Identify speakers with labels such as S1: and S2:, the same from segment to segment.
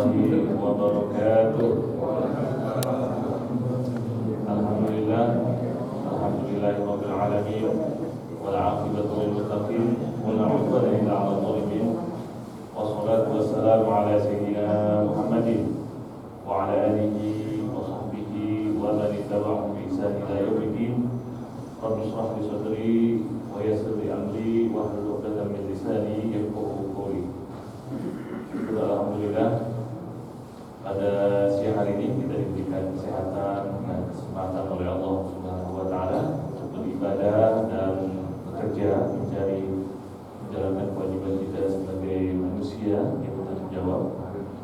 S1: warahmatullahi wabarakatuh. Alhamdulillahirabbil alamin wal 'aqibatu lil muttaqin wa la 'udwana illa 'alal zalimin. Wassalatu wassalamu ala sayyidina Muhammadin wa ala alihi wa sahbihi wa man ittaba'ahum bi ihsan ila yaumiddin. Rabbi shrah li sadri wa yassir li amri wa hlul 'uqdatam min lisani yafqahu qawli. Alhamdulillah, pada siang hari ini kita diberikan kesehatan dan kesempatan oleh Allah Subhanahu wa taala untuk beribadah dan bekerja mencari menjalankan kewajiban kita sebagai manusia yang bertanggung jawab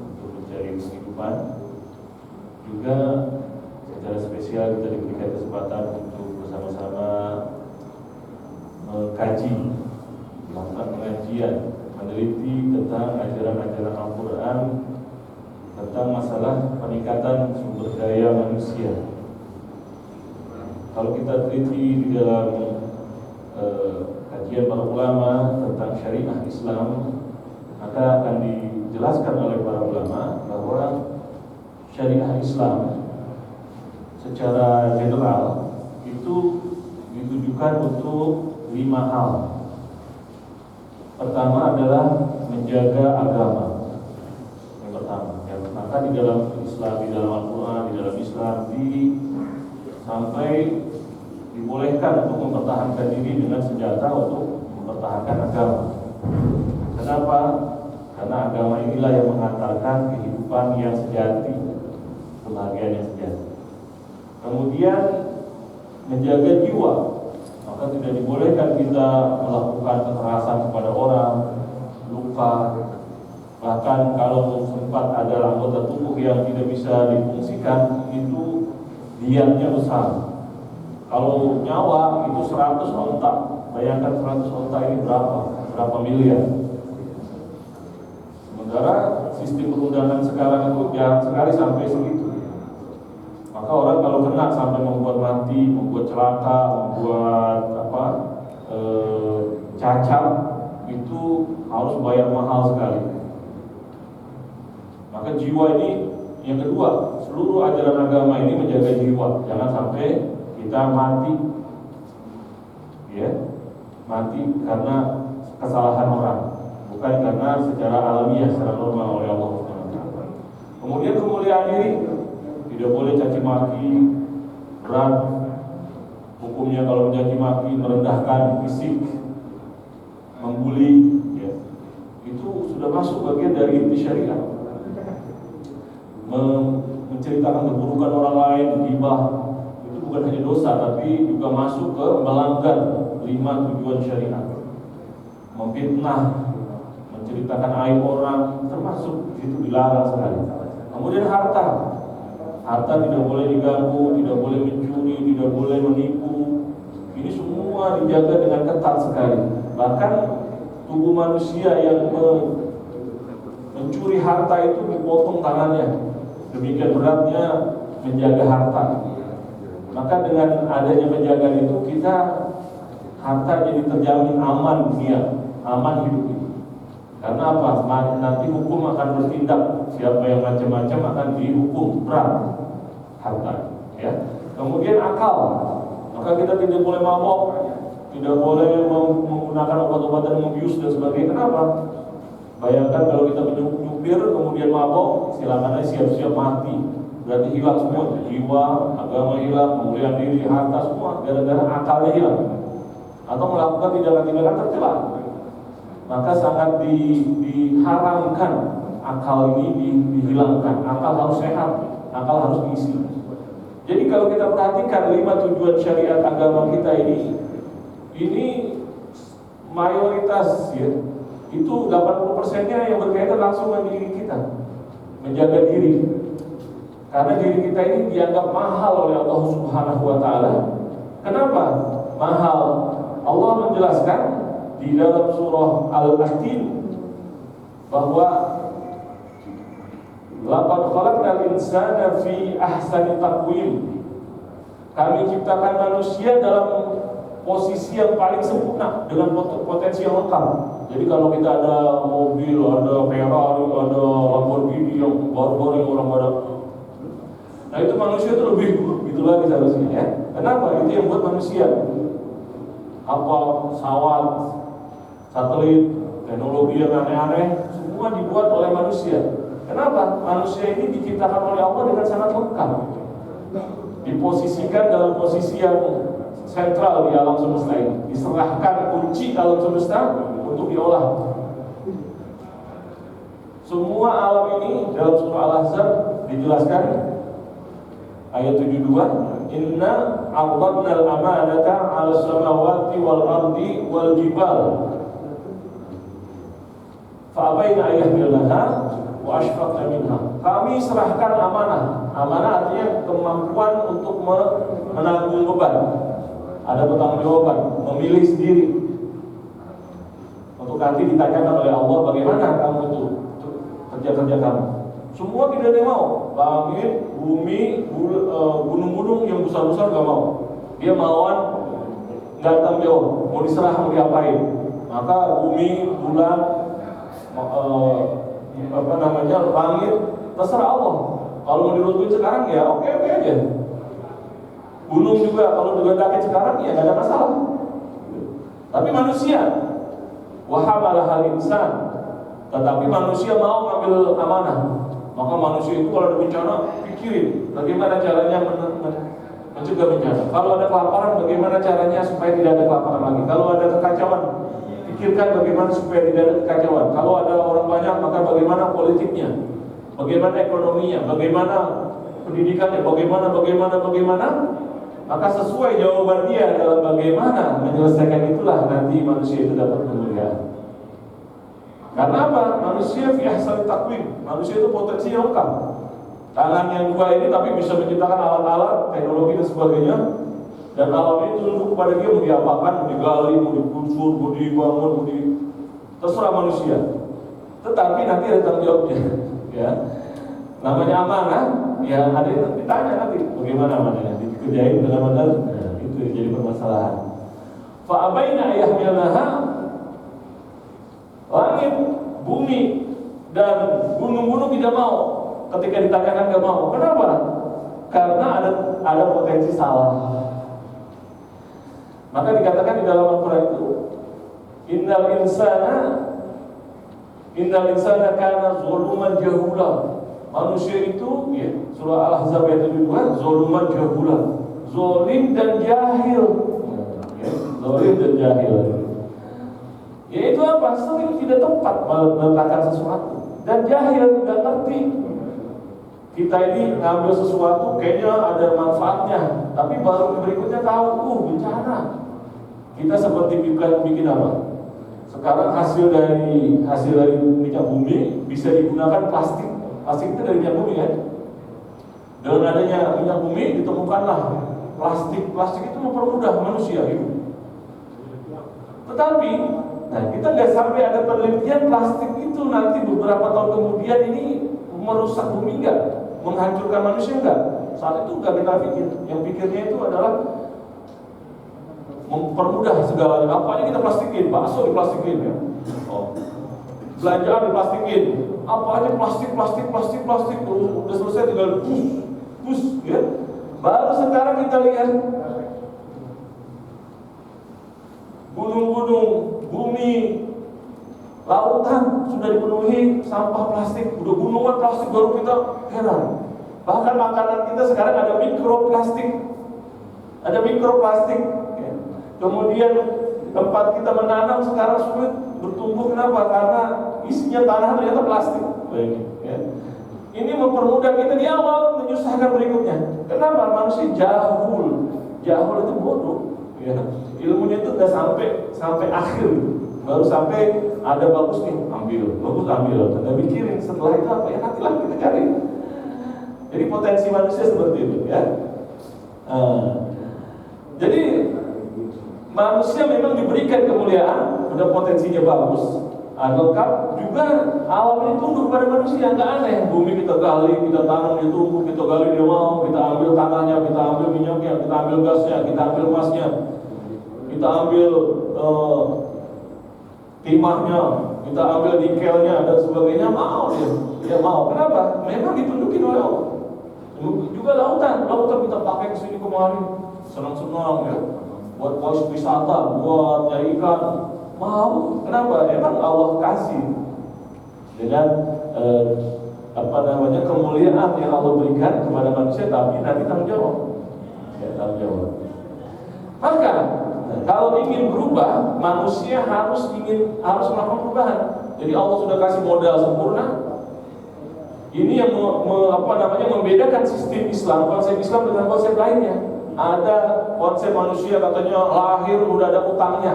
S1: untuk mencari kehidupan. Juga secara spesial kita diberikan kesempatan untuk bersama-sama mengkaji, melakukan pengajian, meneliti tentang ajaran-ajaran Al-Quran, tentang masalah peningkatan sumber daya manusia. Kalau kita teliti di dalam kajian para ulama tentang syariah Islam, maka akan dijelaskan oleh para ulama bahwa syariah Islam secara general itu ditujukan untuk 5 hal. Pertama adalah menjaga agama. Yang pertama, maka di dalam Islam, di dalam Al-Quran, di dalam Islam sampai dibolehkan untuk mempertahankan diri dengan senjata untuk mempertahankan agama. Kenapa? Karena agama inilah yang mengantarkan kehidupan yang sejati, kebahagiaan yang sejati. Kemudian menjaga jiwa. Maka tidak dibolehkan kita melakukan kekerasan kepada orang, luka, bahkan kalau sempat ada anggota tubuh yang tidak bisa difungsikan, itu diamnya besar. Kalau nyawa itu 100 onta, bayangkan 100 onta ini berapa miliar. Sementara sistem perundangan sekarang itu jarang sekali sampai segitu. Maka orang kalau kena sampai membuat mati, membuat celaka, membuat cacat, itu harus bayar mahal sekali. Maka jiwa ini yang kedua, seluruh ajaran agama ini menjaga jiwa, jangan sampai kita mati, mati karena kesalahan orang, bukan karena secara alamiah, secara normal oleh Allah SWT. Kemudian kemuliaan diri. Tidak boleh caci maki, berat. Hukumnya kalau mencaci maki, merendahkan fisik, membuli, itu sudah masuk bagian dari inti syariat. Menceritakan keburukan orang lain, ghibah, itu bukan hanya dosa, tapi juga masuk ke melanggar 5 tujuan syariat. Memfitnah, menceritakan aib orang, termasuk itu dilarang sekali. Kemudian harta tidak boleh diganggu, tidak boleh mencuri, tidak boleh menipu. Ini semua dijaga dengan ketat sekali. Bahkan tubuh manusia yang mencuri harta itu dipotong tangannya. Demikian beratnya menjaga harta. Maka dengan adanya penjagaan itu, kita harta jadi terjamin aman dunia, aman hidup ini. Karena apa? Nanti hukum akan bertindak. Siapa yang macam-macam akan dihukum berat harta. Kemudian akal. Maka kita tidak boleh mabok, tidak boleh menggunakan obat-obatan membius dan sebagainya. Kenapa? Bayangkan kalau kita menyupir kemudian mabok, silakan aja siap-siap mati. Berarti hilang semua, jiwa, agama hilang, kemuliaan diri, harta semua, gara-gara akalnya hilang. Atau melakukan tindakan-tindakan tercela. Maka sangat diharamkan akal ini dihilangkan. Akal harus sehat, akal harus diisi. Jadi kalau kita perhatikan 5 tujuan syariat agama kita ini mayoritas itu 80%-nya yang berkaitan langsung dengan diri kita, menjaga diri. Karena diri kita ini dianggap mahal oleh Allah Subhanahu wa taala. Kenapa? Mahal. Allah menjelaskan di dalam surah Al-Ahqaf bahwa laqad khalaqnal insana fi ahsani taqwim. Kami ciptakan manusia dalam posisi yang paling sempurna dengan potensi yang lengkap. Jadi kalau kita ada mobil, ada Ferrari, ada Lamborghini yang baru-baru yang orang pada, nah itu manusia itu lebih gitu lagi seharusnya ya. Kenapa? Itu yang buat manusia. Apa pesawat, satelit, teknologi yang aneh-aneh, semua dibuat oleh manusia. Kenapa? Manusia ini diciptakan oleh Allah dengan sangat lengkap. Diposisikan dalam posisi yang sentral di alam semesta ini. Diserahkan kunci alam semesta untuk diolah. Semua alam ini dalam surah Al-Ahzab dijelaskan ayat 72, inna a'radna al-amanata 'ala as-samawati wal ardi wal jibal fa abaina ayyahmilnaha wa ashfaqna minha. Kami serahkan amanah. Amanah artinya kemampuan untuk menanggung beban. Ada pertanggungjawaban, memilih sendiri. Untuk nanti ditanyakan oleh Allah bagaimana kamu itu kerja-kerja kamu. Semua tidak ada yang mau. Langit, bumi, gunung-gunung yang besar-besar gak mau. Dia mauan gak tanggung jawab, mau diserah mau diapain. Maka bumi, bulan, langit terserah Allah. Kalau mau diruntuhin sekarang ya oke aja. Gunung juga kalau diledakin sekarang ya nggak ada masalah. Tapi manusia, wahamalah hal insan. Tetapi manusia mau ngambil amanah. Maka manusia itu kalau ada bencana pikirin bagaimana caranya mencegah bencana. Kalau ada kelaparan bagaimana caranya supaya tidak ada kelaparan lagi. Kalau ada kekacauan, pikirkan bagaimana supaya tidak ada kekacauan. Kalau ada orang banyak maka bagaimana politiknya, bagaimana ekonominya, bagaimana pendidikannya, bagaimana. Maka sesuai jawaban dia dalam bagaimana menyelesaikan itulah nanti manusia itu dapat kemuliaan. Karena apa? Manusia fi ahsani taqwim. Manusia itu potensi yang lengkap. Tangan yang dua ini tapi bisa menciptakan alat-alat, teknologi dan sebagainya. Dan alam ini tunduk kepada dia, mau diapakan, mau digali, mau digusur, mau dibangun, terserah manusia. Tetapi nanti ada tanggung jawabnya. Ya. Namanya amanah, ya ada yang ditanya nanti bagaimana amanahnya, dikerjain dengan benar. Nah, itu yang jadi permasalahan. Fa abaina ayyahmilnaha, langit, bumi dan gunung-gunung tidak mau. Ketika ditanyakan tidak mau. Kenapa? Karena ada potensi salah. Maka dikatakan di dalam Al-Quran itu, innal insana kana zaluman jahula. Manusia itu, ya, surah Al-Ahzab ayat 72, zaluman jahula, zalim dan jahil. Ya, zalim dan jahil. Yaitu apa? Sering tidak tepat meletakkan sesuatu dan jahil, tidak ngerti. Kita ini ngambil sesuatu kayaknya ada manfaatnya, tapi baru berikutnya tahu, bencana. Kita seperti bikin apa? Sekarang hasil dari minyak bumi bisa digunakan plastik. Plastik itu dari minyak bumi kan? Dengan adanya minyak bumi ditemukanlah plastik. Plastik itu mempermudah manusia hidup. Tetapi kita nggak sampai ada penelitian plastik itu nanti beberapa tahun kemudian ini merusak bumi nggak? Menghancurkan manusia enggak? Saat itu enggak kita pikir. Yang pikirnya itu adalah mempermudah segalanya. Apa aja kita plastikin, bakso diplastikin ya. Belanjaan diplastikin. Apa aja plastik. Udah selesai tinggal bus ya. Baru sekarang kita lihat gunung-gunung, bumi, lautan sudah dipenuhi sampah plastik. Udah gunungan plastik baru kita heran. Bahkan makanan kita sekarang ada mikroplastik. Ya. Kemudian tempat kita menanam sekarang sulit bertumbuh. Kenapa? Karena isinya tanah ternyata plastik. Ya. Ini mempermudah kita di awal, menyusahkan berikutnya. Kenapa? Manusia jahul itu bodoh. Ya. Ilmunya itu nggak sampai akhir. Baru sampai ada bagus nih, ambil. Tidak mikirin setelah itu apa ya, nantilah kita cari. Jadi potensi manusia seperti itu ya. Jadi manusia memang diberikan kemuliaan, udah potensinya bagus, lengkap. Juga alam ini tunduk pada manusia, nggak aneh. Bumi kita gali, kita tanam, dia tumbuh, kita gali dia mau, kita ambil tanahnya, kita ambil minyaknya, kita ambil gasnya, kita ambil emasnya, kita ambil timahnya, kita ambil nikelnya dan sebagainya, mau dia mau. Kenapa? Memang ditunjukin oleh Allah. Juga lautan kita pakai ke sini kemari, senang-senang ya, buat wisata, buat nyari ikan, mau. Kenapa? Emang Allah kasih dengan kemuliaan yang Allah berikan kepada manusia, tapi nanti tanggung jawab. Ya, tanggung jawab. Maka kalau ingin berubah, manusia harus melakukan perubahan. Jadi Allah sudah kasih modal sempurna. Ini yang membedakan sistem Islam, konsep Islam dengan konsep lainnya. Ada konsep manusia katanya lahir udah ada utangnya,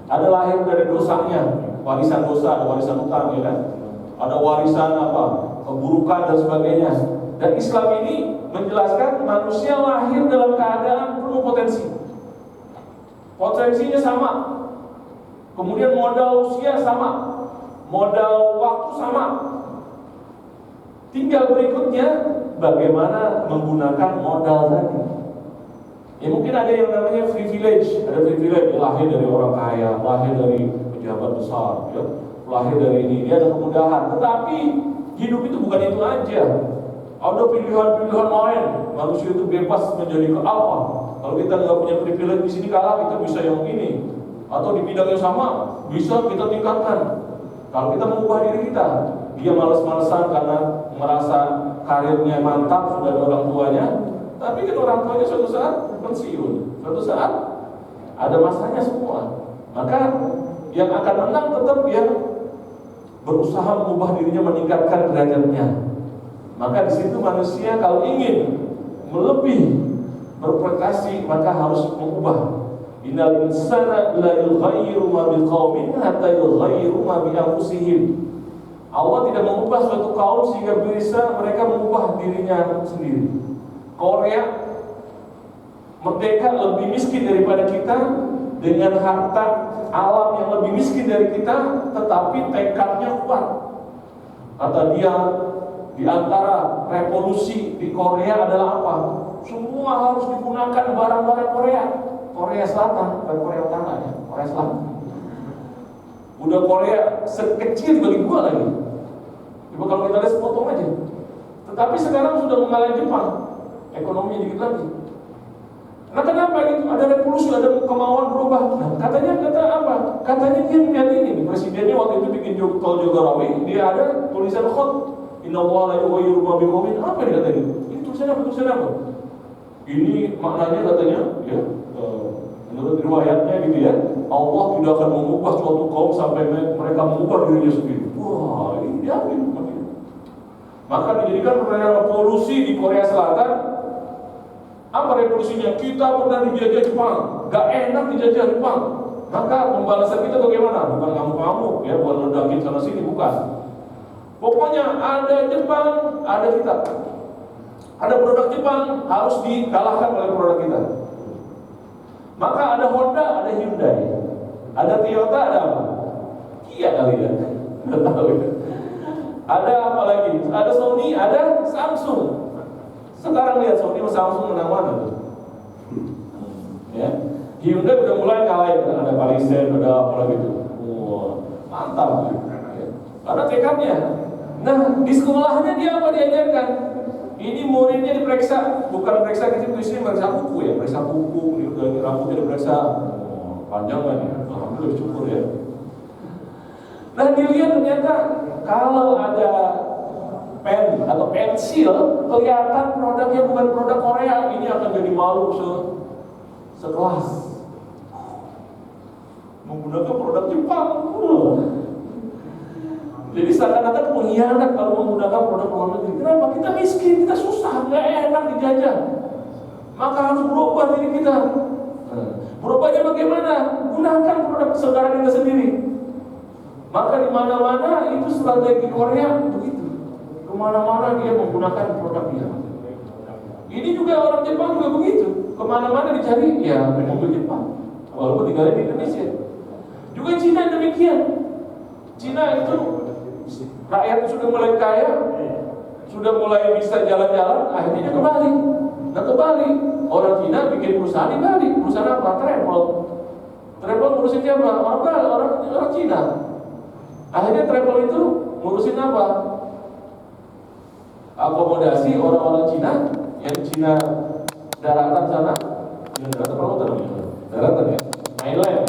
S1: ada lahir dari dosanya, warisan dosa, ada warisan utang, ya kan? Ada warisan keburukan dan sebagainya. Dan Islam ini menjelaskan manusia lahir dalam keadaan penuh potensi. Potensinya sama. Kemudian modal usia sama. Modal waktu sama. Tinggal berikutnya bagaimana menggunakan modal tadi. Ya mungkin ada yang namanya privilege, lahir dari orang kaya, lahir dari pejabat besar, ya, lahir dari ini, dia ada kemudahan. Tetapi hidup itu bukan itu aja. Ada pilihan-pilihan lain. Manusia itu bebas menjadi ke apa. Kalau kita nggak punya privilege di sini kalah, kita bisa yang ini. Atau di bidang yang sama bisa kita tingkatkan. Kalau kita mengubah diri kita, dia malas-malasan karena merasa karirnya mantap, sudah ada orang tuanya. Tapi kan orang tuanya suatu saat pensiun, suatu saat ada masanya semua. Maka yang akan menang tetap dia berusaha mengubah dirinya, meningkatkan derajatnya. Maka di situ manusia kalau ingin melebih berprestasi, maka harus mengubah. Innal insana la yughayyiru ma biqaumin hatta yughayyiru ma bi anfusihim. Allah tidak mengubah suatu kaum sehingga bisa mereka mengubah dirinya sendiri. Korea merdeka lebih miskin daripada kita, dengan harta alam yang lebih miskin dari kita, tetapi tekadnya kuat. Kata dia, di antara revolusi di Korea adalah apa? Semua harus digunakan barang-barang Korea. Korea Selatan, bukan Korea Utara ya, Korea Selatan. Udah Korea sekecil dibanding gua lagi. Coba kalau kita lihat sepotong aja. Tetapi sekarang sudah mengalahin Jepang, ekonominya dikit lagi. Nah kenapa gitu? Ada revolusi, ada kemauan berubah. Nah, katanya apa? Katanya dia melihat ini. Presidennya waktu itu bikin tol Jagorawi, dia ada tulisan khot. Inna Allah la yughayyiru ma biqaumin. Apa dia katanya? Ini tulisan apa? Ini maknanya katanya, ya, menurut riwayatnya gitu ya, Allah tidak akan mengubah suatu kaum sampai mereka mengubah dirinya sendiri. Wah, ini diambil. Maka dijadikan revolusi di Korea Selatan. Apa revolusinya? Kita pernah dijajah Jepang, gak enak dijajah Jepang. Maka pembalasan kita bagaimana? Bukan ngamuk-ngamuk, ya, bukan ledakin sana sini, bukan. Pokoknya ada Jepang, ada kita. Ada produk Jepang, harus dikalahkan oleh produk kita. Maka ada Honda, ada Hyundai, ada Toyota, ada apa? Kia kali ya, nggak tahu ya. Ada apa lagi? Ada Sony, ada Samsung. Sekarang lihat Sony sama Samsung menang mana tuh? Ya, Hyundai udah mulai ngalahin, ada Parisen, ada apa lagi tuh? Wah, mantap. Ya. Karena tekadnya. Nah, di sekolahnya dia apa diajarkan? Ini muridnya diperiksa, bukan periksa gitu, tulisnya periksa kuku ya, periksa kuku, rambutnya diperiksa, panjang kan ya, alhamdulillah syukur ya. Nah dilihat ternyata kalau ada pen atau pensil, kelihatan produknya bukan produk Korea, ini akan jadi malu sekelas. Menggunakan produk Jepang. Jadi seakan-akan pengkhianat kalau menggunakan produk luar negeri. Kenapa? Kita miskin, kita susah, nggak enak dijajah. Maka harus berubah diri kita. Berubahnya bagaimana? Gunakan produk saudara kita sendiri. Maka di mana-mana itu strategi Korea begitu. Kemana-mana dia menggunakan produk dia. Ini juga orang Jepang juga begitu. Kemana-mana dicari, ya mobil Jepang. Walaupun tinggalnya di Indonesia. Juga Cina demikian. Cina itu rakyat sudah mulai kaya, sudah mulai bisa jalan-jalan, akhirnya dia ke Bali. Nah ke Bali, orang Cina bikin perusahaan di Bali. Perusahaan apa? Travel. Travel ngurusin siapa? Orang Cina. Akhirnya travel itu ngurusin apa? Akomodasi orang-orang Cina yang Cina daratan sana, yang daratan lautan, daratan ya, mainland.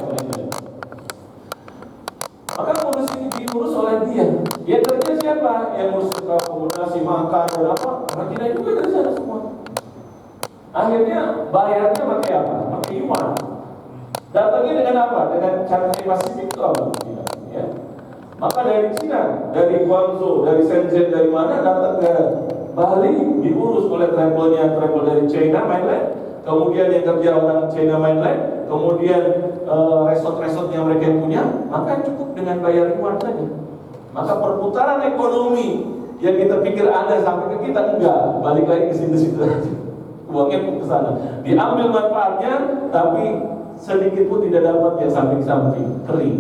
S1: Maka ngurus ini diurus oleh dia. Yang kerja siapa? Yang ngurus akomodasi, makan dan apa? Orang Cina juga dari sana semua. Akhirnya bayarnya pakai apa? Pakai yuan. Datangnya dengan apa? Dengan Cathay Pacific itu apa? Ya. Maka dari Cina, dari Guangzhou, dari Shenzhen, dari mana datang ke Bali diurus oleh travel dari China mainland. Kemudian yang kerja orang China mainland, kemudian resort-resort yang mereka punya, maka cukup dengan bayar yuan saja. Maka perputaran ekonomi yang kita pikir ada sampai ke kita enggak, balik lagi ke situ-situ aja. Uangnya pun ke sana. Diambil manfaatnya, tapi sedikit pun tidak dapat yang samping-samping, kering.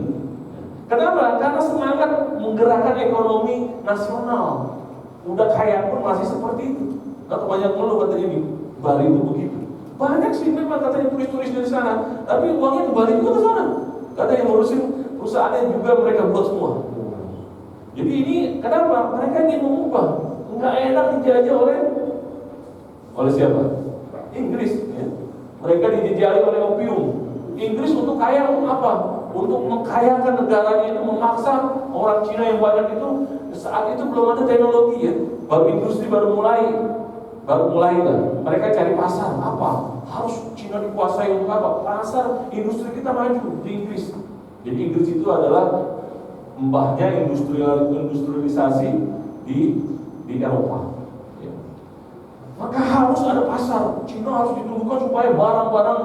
S1: Kenapa? Karena semangat menggerakkan ekonomi nasional. Udah kaya pun masih seperti itu. Atau banyak ngeluh kata ini, Bali itu begitu. Banyak sih memang katanya turis-turis dari sana, tapi uangnya ke Bali juga ke sana. Kata yang ngurusin perusahaannya juga mereka buat semua. Jadi ini kenapa? Mereka ingin mengubah. Enggak enak dijajah oleh siapa? Inggris. Ya. Mereka dijajah oleh opium. Inggris untuk kaya apa? Untuk mengkayakan negaranya itu, memaksa orang Cina yang banyak itu. Saat itu belum ada teknologi ya, baru industri baru mulai lah. Mereka cari pasar apa? Harus Cina dikuasai untuk apa? Pasar industri kita maju di Inggris. Jadi Inggris itu adalah mbahnya industrialisasi di Eropa. Ya. Maka harus ada pasar. Cina harus ditumbuhkan supaya barang-barang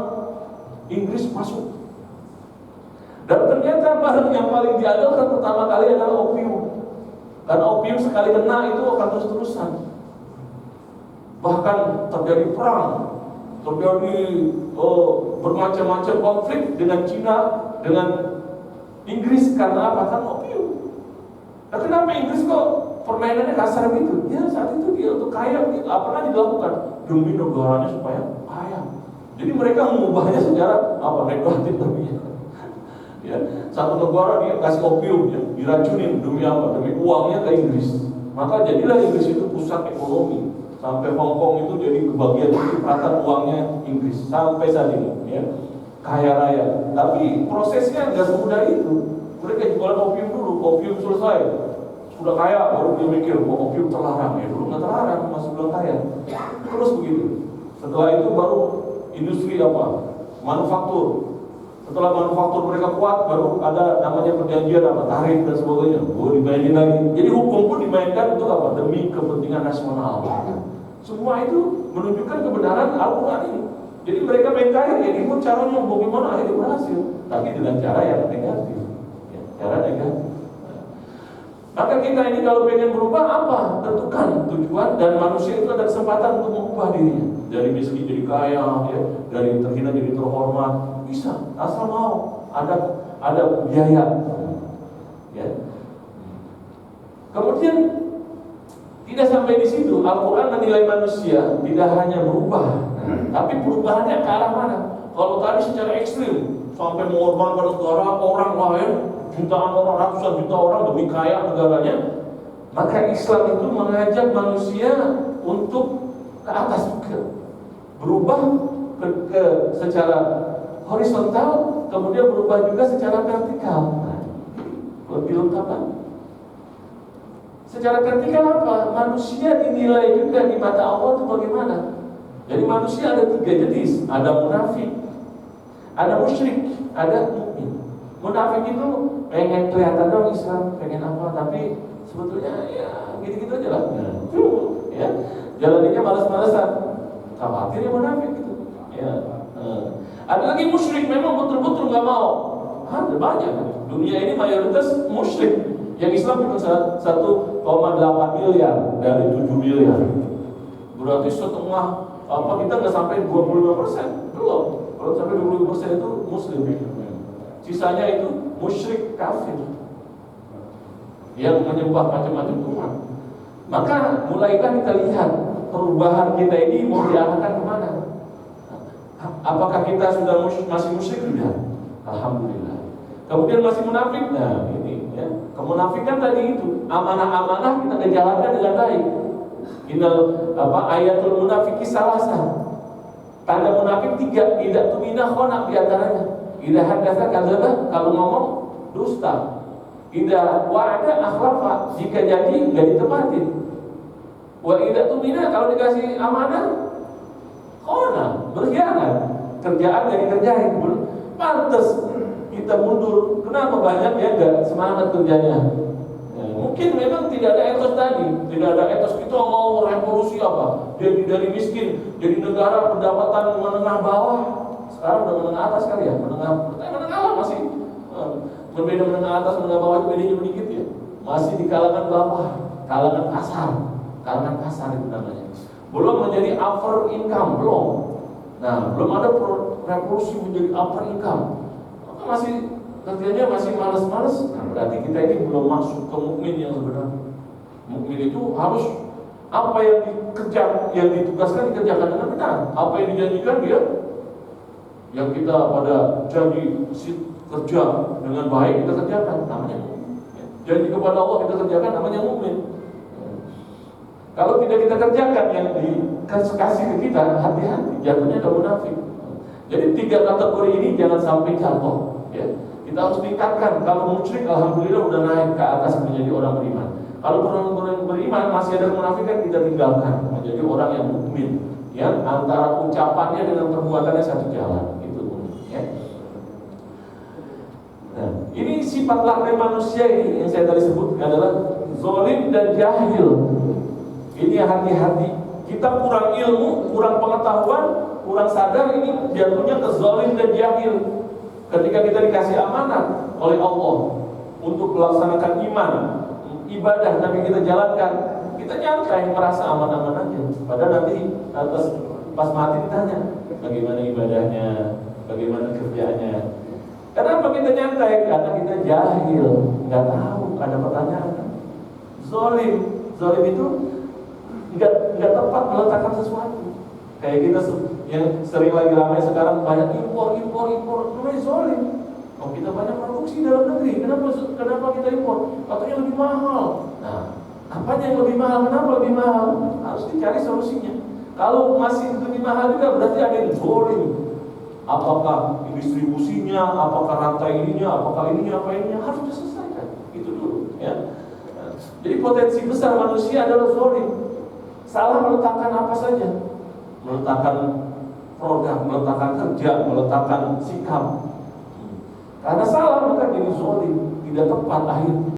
S1: Inggris masuk. Dan ternyata barang yang paling diandalkan pertama kali adalah opium. Karena opium sekali kena itu akan terus-terusan. Bahkan terjadi perang, terjadi bermacam-macam konflik dengan Cina, dengan Inggris karena apa? Karena opium. Nah, kenapa Inggris kok permainannya kasar gitu? Ya saat itu dia untuk kaya, apa yang dilakukan demi negaranya supaya kaya. Jadi mereka mengubahnya secara apa? Negatif tapi ya, satu negara dia kasih opium ya, diracunin demi apa? Demi uangnya ke Inggris. Maka jadilah Inggris itu pusat ekonomi. Sampai Hong Kong itu jadi kebagian peratan uangnya Inggris sampai saat ini ya. Kaya raya. Tapi prosesnya nggak semudah itu. Mereka jualan opium dulu, opium selesai sudah kaya, baru dia mikir opium terlarang. Ya dulu nggak terlarang, masih belum kaya. Terus begitu. Setelah itu baru industri apa? Manufaktur. Setelah manufaktur mereka kuat, baru ada namanya perjanjian apa, tarif dan sebagainya. Dimainin lagi. Jadi hukum pun dimainkan untuk apa? Demi kepentingan nasional. Semua itu menunjukkan kebenaran Al-Quran ini. Jadi mereka main kaya, ya ini caranya bagaimana akhirnya berhasil, tapi dengan cara yang negatif. Ya, cara negatif. Maka kita ini kalau pengen berubah apa? Tentukan tujuan, dan manusia itu ada kesempatan untuk mengubah dirinya. Dari miskin jadi kaya, ya, dari terhina jadi terhormat. Bisa, asal mau, ada biaya. Ya. Kemudian tidak sampai di situ, Al-Quran menilai manusia tidak hanya berubah, tapi perubahannya ke arah mana? Kalau tadi secara ekstrim, sampai mengorbankan negara, orang lain, jutaan orang, ratusan juta orang demi kaya negaranya, maka Islam itu mengajak manusia untuk ke atas juga, berubah ke secara horizontal, kemudian berubah juga secara vertikal. Lebih lengkap kan? Secara vertikal apa? Manusia dinilai juga di mata Allah itu bagaimana? Jadi manusia ada 3 jenis. Ada munafik, ada musyrik, ada mukmin. Munafik itu pengen kelihatan dong Islam, pengen apa, tapi sebetulnya ya gitu-gitu aja lah. Ya, jalaninya malas-malasan. Khawatir ya munafik gitu. Ya. Ada lagi musyrik, memang betul-betul nggak mau. Ada banyak. Dunia ini mayoritas musyrik. Yang Islam cuma 1,8 miliar dari 7 miliar. Berarti setengah apa, kita nggak sampai 25%, belum. Kalau sampai 20% itu Muslim. Sisanya itu musyrik kafir yang menyembah macam-macam Tuhan. Maka mulaikan kita lihat perubahan kita ini mau diarahkan kemana? Apakah kita sudah masih musyrik? Tidak. Alhamdulillah. Kemudian masih munafik. Nah, ini ya. Kemunafikan tadi itu, amanah-amanah kita jalankan dengan baik. Ayatul munafiki salasa. Tanda munafik 3, tidak tumina khona di antaranya. Idza hadatsa kadzdzaba, kalau ngomong dusta. Idza wa'ada akhlafa, jika janji enggak ditepatin. Wa idza tumina, kalau dikasih amanah khona, berkhianat. Kerjaan enggak dikerjain. Pantes kita mundur. Kenapa banyak ya enggak semangat kerjanya? Ya, mungkin memang tidak ada etos tadi, tidak ada etos kita mau revolusi apa? Jadi dari miskin, jadi negara pendapatan menengah bawah. Sekarang udah menengah atas kali ya, menengah bawah masih berbeda menengah atas, menengah bawah itu bedanya sedikit ya. Masih di kalangan bawah, kalangan kasar itu namanya. Belum menjadi upper income, belum. Nah, belum ada revolusi menjadi upper income. Masih kerjanya masih malas-malas. Nah, berarti kita ini belum masuk ke mukmin yang sebenarnya. Mukmin itu harus apa yang ditugaskan dikerjakan dengan benar. Apa yang dijanjikan dia, yang kita pada janji kerja dengan baik kita kerjakan, namanya mukmin. Janji kepada Allah kita kerjakan, namanya mukmin. Kalau tidak kita kerjakan yang dikasih ke kita, hati-hati, jatuhnya ke munafik. Jadi 3 kategori ini jangan sampai jatuh. Ya, kita harus tingkatkan. Kalau musyrik, alhamdulillah udah naik ke atas menjadi orang beriman. Kalau orang beriman masih ada kemunafikan, kita tinggalkan menjadi orang yang mukmin, yang antara ucapannya dengan perbuatannya satu jalan. Itu ya. Nah, ini sifat laknat manusia ini yang saya tadi sebut adalah zalim dan jahil. Ini hati-hati. Kita kurang ilmu, kurang pengetahuan, kurang sadar, ini jatuhnya ke zalim dan jahil. Ketika kita dikasih amanah oleh Allah untuk melaksanakan iman, ibadah, tapi kita jalankan, kita nyantai merasa aman-aman aja. Padahal nanti pas mati ditanya, bagaimana ibadahnya, bagaimana kerjaannya. Kenapa kita nyantai? Karena kita jahil, nggak tahu, ada pertanyaan. Zalim itu nggak tepat meletakkan sesuatu. Kayak kita yang sering lagi ramai sekarang banyak impor, namanya zalim. Oh, kita banyak produksi dalam negeri, kenapa kita impor? Katanya lebih mahal. Nah, apanya yang lebih mahal? Kenapa lebih mahal? Harus dicari solusinya. Kalau masih lebih mahal juga berarti ada yang zalim. Apakah distribusinya, apakah rantai ininya, apakah ininya, harus diselesaikan. Itu dulu, ya. Nah, jadi potensi besar manusia adalah zalim. Salah meletakkan apa saja. Meletakkan program, meletakkan kerja, meletakkan sikap. Karena salah maka jadi zalim, tidak tepat akhirnya.